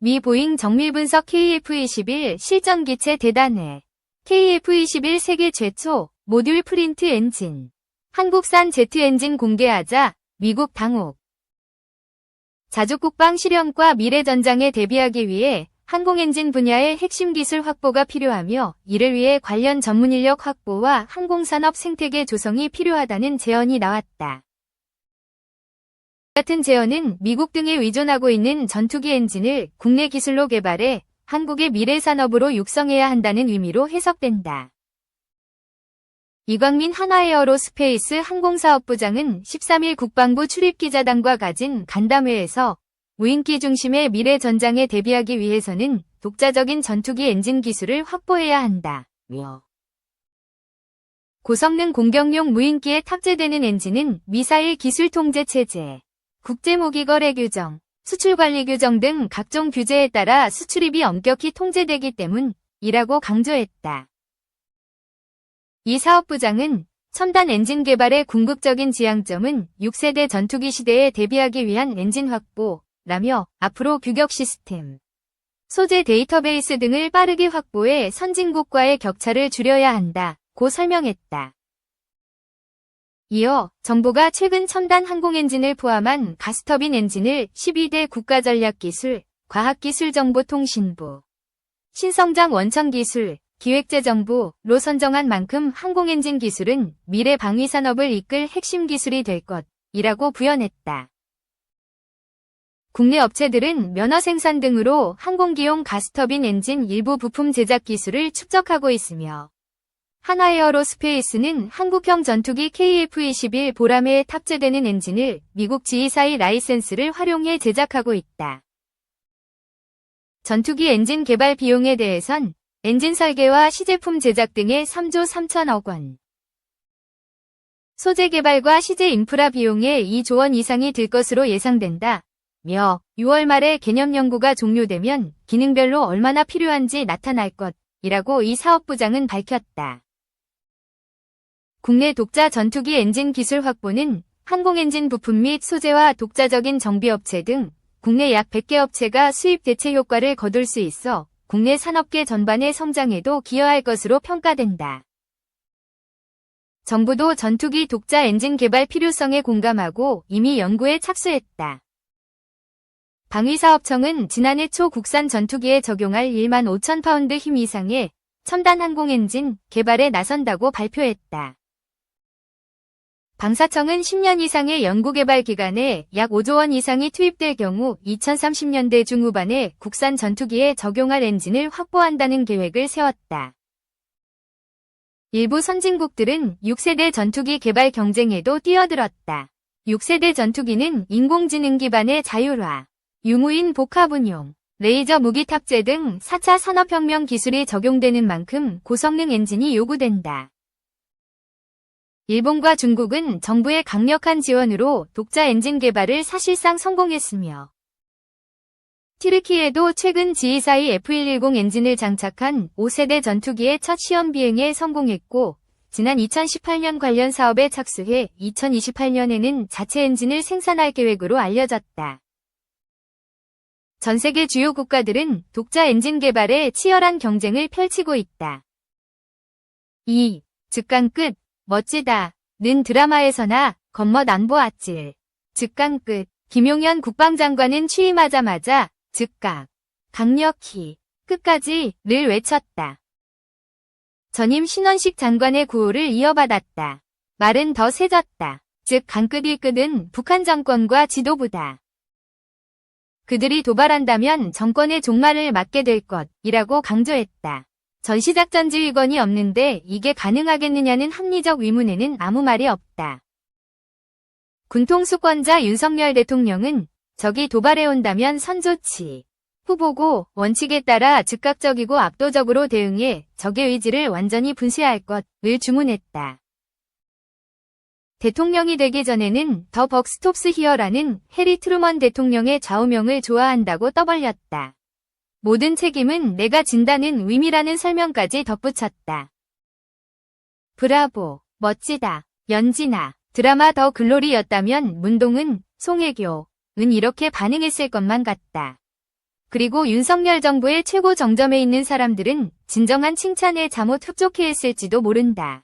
미 보잉 정밀 분석 KF-21 실전기체 대단해. KF-21 세계 최초 모듈 프린트 엔진. 한국산 제트 엔진 공개하자 미국 당혹. 자주국방 실현과 미래 전장에 대비하기 위해 항공엔진 분야의 핵심 기술 확보가 필요하며 이를 위해 관련 전문 인력 확보와 항공산업 생태계 조성이 필요하다는 제언이 나왔다. 같은 제언은 미국 등에 의존하고 있는 전투기 엔진을 국내 기술로 개발해 한국의 미래 산업으로 육성해야 한다는 의미로 해석된다. 이광민 한화에어로스페이스 항공사업부장은 13일 국방부 출입기자단과 가진 간담회에서 무인기 중심의 미래 전장에 대비하기 위해서는 독자적인 전투기 엔진 기술을 확보해야 한다며 고성능 공격용 무인기에 탑재되는 엔진은 미사일 기술 통제 체제, 국제무기 거래 규정, 수출 관리 규정 등 각종 규제에 따라 수출입이 엄격히 통제되기 때문이라고 강조했다. 이 사업부장은 첨단 엔진 개발의 궁극적인 지향점은 6세대 전투기 시대에 대비하기 위한 엔진 확보라며 앞으로 규격 시스템, 소재 데이터베이스 등을 빠르게 확보해 선진국과의 격차를 줄여야 한다고 설명했다. 이어 정부가 최근 첨단 항공엔진을 포함한 가스터빈 엔진을 12대 국가전략기술, 과학기술정보통신부, 신성장 원천기술, 기획재정부로 선정한 만큼 항공엔진 기술은 미래 방위산업을 이끌 핵심 기술이 될 것이라고 부연했다. 국내 업체들은 면허 생산 등으로 항공기용 가스터빈 엔진 일부 부품 제작 기술을 축적하고 있으며 한화에어로스페이스는 한국형 전투기 KF-21 보라매에 탑재되는 엔진을 미국 지휘사의 라이센스를 활용해 제작하고 있다. 전투기 엔진 개발 비용에 대해선 엔진 설계와 시제품 제작 등에 3조 3천억 원, 소재 개발과 시제 인프라 비용에 2조 원 이상이 들 것으로 예상된다며 6월 말에 개념 연구가 종료되면 기능별로 얼마나 필요한지 나타날 것이라고 이 사업부장은 밝혔다. 국내 독자 전투기 엔진 기술 확보는 항공엔진 부품 및 소재와 독자적인 정비업체 등 국내 약 100개 업체가 수입 대체 효과를 거둘 수 있어 국내 산업계 전반의 성장에도 기여할 것으로 평가된다. 정부도 전투기 독자 엔진 개발 필요성에 공감하고 이미 연구에 착수했다. 방위사업청은 지난해 초 국산 전투기에 적용할 1만 5천 파운드 힘 이상의 첨단 항공엔진 개발에 나선다고 발표했다. 방사청은 10년 이상의 연구개발 기간에 약 5조 원 이상이 투입될 경우 2030년대 중후반에 국산 전투기에 적용할 엔진을 확보한다는 계획을 세웠다. 일부 선진국들은 6세대 전투기 개발 경쟁에도 뛰어들었다. 6세대 전투기는 인공지능 기반의 자율화, 유무인 복합운용, 레이저 무기 탑재 등 4차 산업혁명 기술이 적용되는 만큼 고성능 엔진이 요구된다. 일본과 중국은 정부의 강력한 지원으로 독자 엔진 개발을 사실상 성공했으며 튀르키예도 최근 지휘사의 F110 엔진을 장착한 5세대 전투기의 첫 시험 비행에 성공했고 지난 2018년 관련 사업에 착수해 2028년에는 자체 엔진을 생산할 계획으로 알려졌다. 전 세계 주요 국가들은 독자 엔진 개발에 치열한 경쟁을 펼치고 있다. 2. 즉간 끝. 멋지다. 는 드라마에서나 겉멋 안 보았질. 즉간 끝. 김용현 국방장관은 취임하자마자 즉각, 강력히, 끝까지를 외쳤다. 전임 신원식 장관의 구호를 이어받았다. 말은 더 세졌다. 즉 강끝이 끝은 북한 정권과 지도부다. 그들이 도발한다면 정권의 종말을 맞게 될 것이라고 강조했다. 전시작전지휘권이 없는데 이게 가능하겠느냐는 합리적 의문에는 아무 말이 없다. 군통수권자 윤석열 대통령은 적이 도발해온다면 선조치, 후보고 원칙에 따라 즉각적이고 압도적으로 대응해 적의 의지를 완전히 분쇄할 것을 주문했다. 대통령이 되기 전에는 더 벅 스톱스 히어라는 해리 트루먼 대통령의 좌우명을 좋아한다고 떠벌렸다. 모든 책임은 내가 진다는 의미라는 설명까지 덧붙였다. 브라보, 멋지다, 연진아, 드라마 더 글로리였다면 문동은, 송혜교는 이렇게 반응했을 것만 같다. 그리고 윤석열 정부의 최고 정점에 있는 사람들은 진정한 칭찬에 잘못 흡족해했을지도 모른다.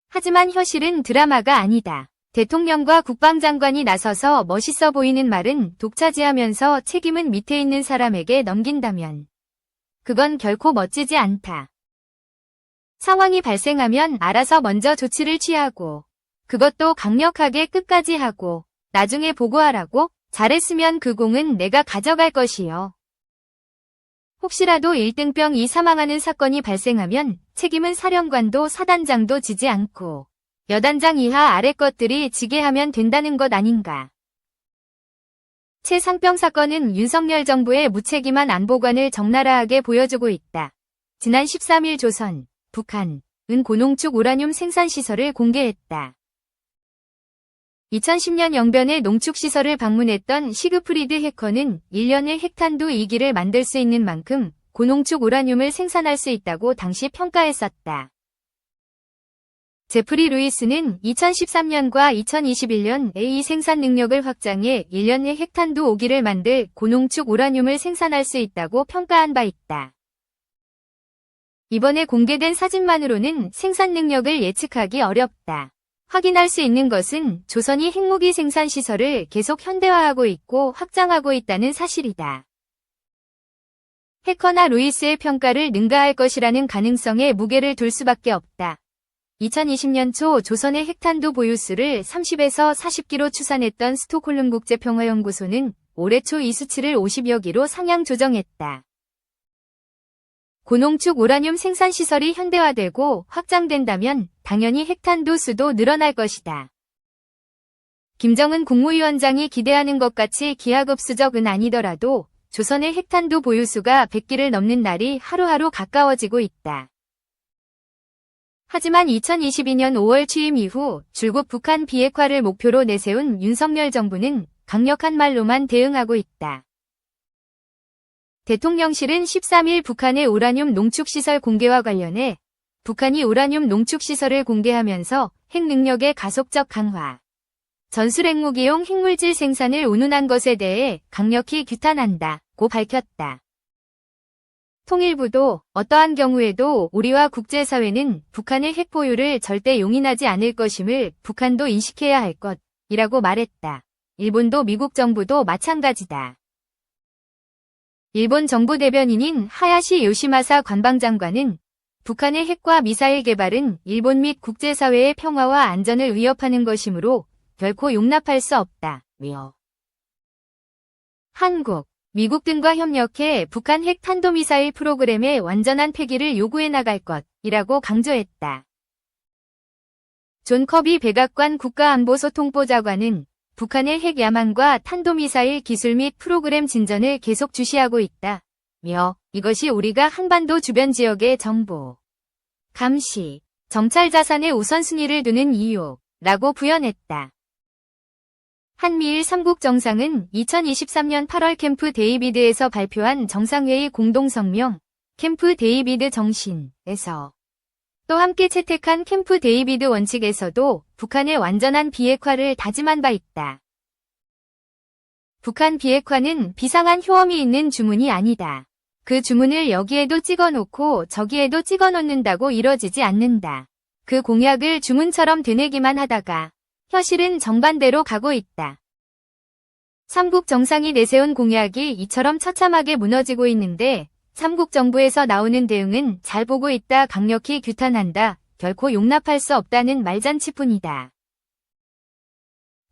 하지만 현실은 드라마가 아니다. 대통령과 국방장관이 나서서 멋있어 보이는 말은 독차지하면서 책임은 밑에 있는 사람에게 넘긴다면 그건 결코 멋지지 않다. 상황이 발생하면 알아서 먼저 조치를 취하고 그것도 강력하게 끝까지 하고 나중에 보고하라고? 잘했으면 그 공은 내가 가져갈 것이요. 혹시라도 1등병이 사망하는 사건이 발생하면 책임은 사령관도 사단장도 지지 않고 여단장 이하 아래 것들이 지게 하면 된다는 것 아닌가. 최상병 사건은 윤석열 정부의 무책임한 안보관을 적나라하게 보여주고 있다. 지난 13일 조선, 북한은 고농축 우라늄 생산시설을 공개했다. 2010년 영변의 농축시설을 방문했던 시그프리드 해커는 1년에 핵탄두 2기를 만들 수 있는 만큼 고농축 우라늄을 생산할 수 있다고 당시 평가했었다. 제프리 루이스는 2013년과 2021년에 이 생산 능력을 확장해 1년에 핵탄두 5기를 만들 고농축 우라늄을 생산할 수 있다고 평가한 바 있다. 이번에 공개된 사진만으로는 생산 능력을 예측하기 어렵다. 확인할 수 있는 것은 조선이 핵무기 생산 시설을 계속 현대화하고 있고 확장하고 있다는 사실이다. 해커나 루이스의 평가를 능가할 것이라는 가능성에 무게를 둘 수밖에 없다. 2020년 초 조선의 핵탄두 보유수를 30에서 40기로 추산했던 스톡홀름 국제평화연구소는 올해 초 이 수치를 50여 기로 상향 조정했다. 고농축 우라늄 생산시설이 현대화되고 확장된다면 당연히 핵탄두 수도 늘어날 것이다. 김정은 국무위원장이 기대하는 것 같이 기하급수적은 아니더라도 조선의 핵탄두 보유수가 100기를 넘는 날이 하루하루 가까워지고 있다. 하지만 2022년 5월 취임 이후 줄곧 북한 비핵화를 목표로 내세운 윤석열 정부는 강력한 말로만 대응하고 있다. 대통령실은 13일 북한의 우라늄 농축시설 공개와 관련해 북한이 우라늄 농축시설을 공개하면서 핵 능력의 가속적 강화, 전술핵무기용 핵물질 생산을 운운한 것에 대해 강력히 규탄한다고 밝혔다. 통일부도 어떠한 경우에도 우리와 국제사회는 북한의 핵 보유를 절대 용인하지 않을 것임을 북한도 인식해야 할 것이라고 말했다. 일본도 미국 정부도 마찬가지다. 일본 정부 대변인인 하야시 요시마사 관방장관은 북한의 핵과 미사일 개발은 일본 및 국제사회의 평화와 안전을 위협하는 것이므로 결코 용납할 수 없다며 한국, 미국 등과 협력해 북한 핵 탄도미사일 프로그램의 완전한 폐기를 요구해 나갈 것이라고 강조했다. 존 커비 백악관 국가안보소통보좌관은 북한의 핵 야망과 탄도미사일 기술 및 프로그램 진전을 계속 주시하고 있다며 이것이 우리가 한반도 주변 지역의 정보, 감시, 정찰 자산의 우선순위를 두는 이유라고 부연했다. 한미일 3국 정상은 2023년 8월 캠프 데이비드에서 발표한 정상회의 공동성명 캠프 데이비드 정신에서 또 함께 채택한 캠프 데이비드 원칙에서도 북한의 완전한 비핵화를 다짐한 바 있다. 북한 비핵화는 비상한 효험이 있는 주문이 아니다. 그 주문을 여기에도 찍어놓고 저기에도 찍어놓는다고 이뤄지지 않는다. 그 공약을 주문처럼 되뇌기만 하다가 현실은 정반대로 가고 있다. 3국 정상이 내세운 공약이 이처럼 처참하게 무너지고 있는데 3국 정부에서 나오는 대응은 잘 보고 있다, 강력히 규탄한다, 결코 용납할 수 없다는 말잔치뿐이다.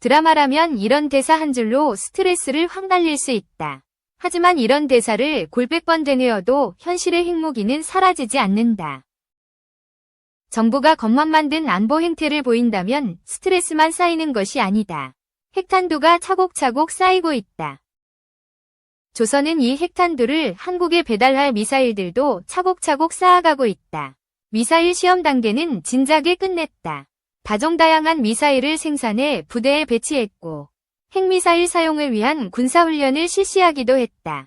드라마라면 이런 대사 한 줄로 스트레스를 확 날릴 수 있다. 하지만 이런 대사를 골백 번 되뇌어도 현실의 핵무기는 사라지지 않는다. 정부가 겉만 만든 안보 행태를 보인다면 스트레스만 쌓이는 것이 아니다. 핵탄두가 차곡차곡 쌓이고 있다. 조선은 이 핵탄두를 한국에 배달할 미사일들도 차곡차곡 쌓아가고 있다. 미사일 시험 단계는 진작에 끝냈다. 다종다양한 미사일을 생산해 부대에 배치했고 핵미사일 사용을 위한 군사훈련을 실시하기도 했다.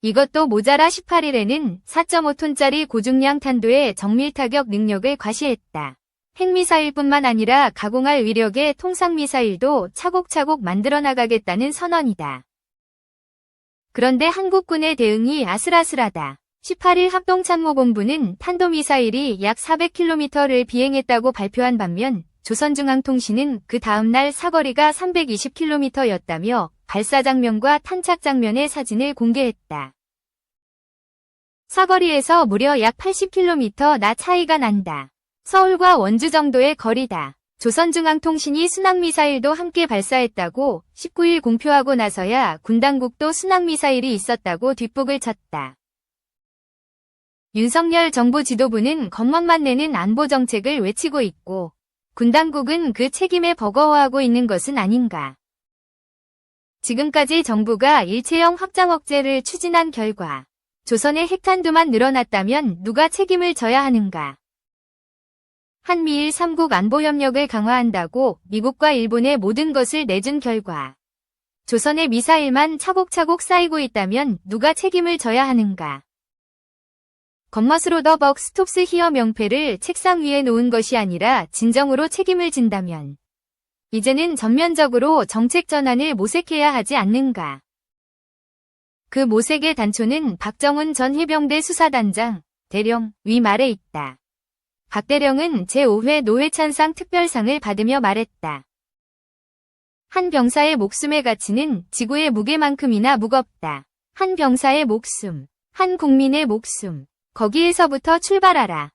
이것도 모자라 18일에는 4.5톤짜리 고중량 탄두의 정밀타격 능력을 과시했다. 핵미사일뿐만 아니라 가공할 위력의 통상미사일도 차곡차곡 만들어 나가겠다는 선언이다. 그런데 한국군의 대응이 아슬아슬하다. 18일 합동참모본부는 탄도미사일이 약 400km를 비행했다고 발표한 반면 조선중앙통신은 그 다음날 사거리가 320km였다며 발사 장면과 탄착 장면의 사진을 공개했다. 사거리에서 무려 약 80km나 차이가 난다. 서울과 원주 정도의 거리다. 조선중앙통신이 순항미사일도 함께 발사했다고 19일 공표하고 나서야 군 당국도 순항미사일이 있었다고 뒷북을 쳤다. 윤석열 정부 지도부는 겉멋만 내는 안보정책을 외치고 있고 군 당국은 그 책임에 버거워하고 있는 것은 아닌가. 지금까지 정부가 일체형 확장 억제를 추진한 결과 조선의 핵탄두만 늘어났다면 누가 책임을 져야 하는가. 한미일 3국 안보협력을 강화한다고 미국과 일본의 모든 것을 내준 결과 조선의 미사일만 차곡차곡 쌓이고 있다면 누가 책임을 져야 하는가. 겉멋으로 더 벅 스톱스 히어 명패를 책상 위에 놓은 것이 아니라 진정으로 책임을 진다면 이제는 전면적으로 정책 전환을 모색해야 하지 않는가. 그 모색의 단초는 박정훈 전 해병대 수사단장 대령 위 말에 있다. 박 대령은 제5회 노회찬상 특별상을 받으며 말했다. 한 병사의 목숨의 가치는 지구의 무게만큼이나 무겁다. 한 병사의 목숨, 한 국민의 목숨, 거기에서부터 출발하라.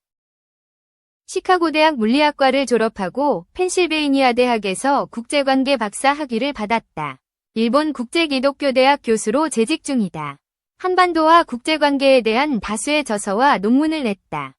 시카고대학 물리학과를 졸업하고 펜실베이니아 대학에서 국제관계 박사 학위를 받았다. 일본 국제기독교대학 교수로 재직 중이다. 한반도와 국제관계에 대한 다수의 저서와 논문을 냈다.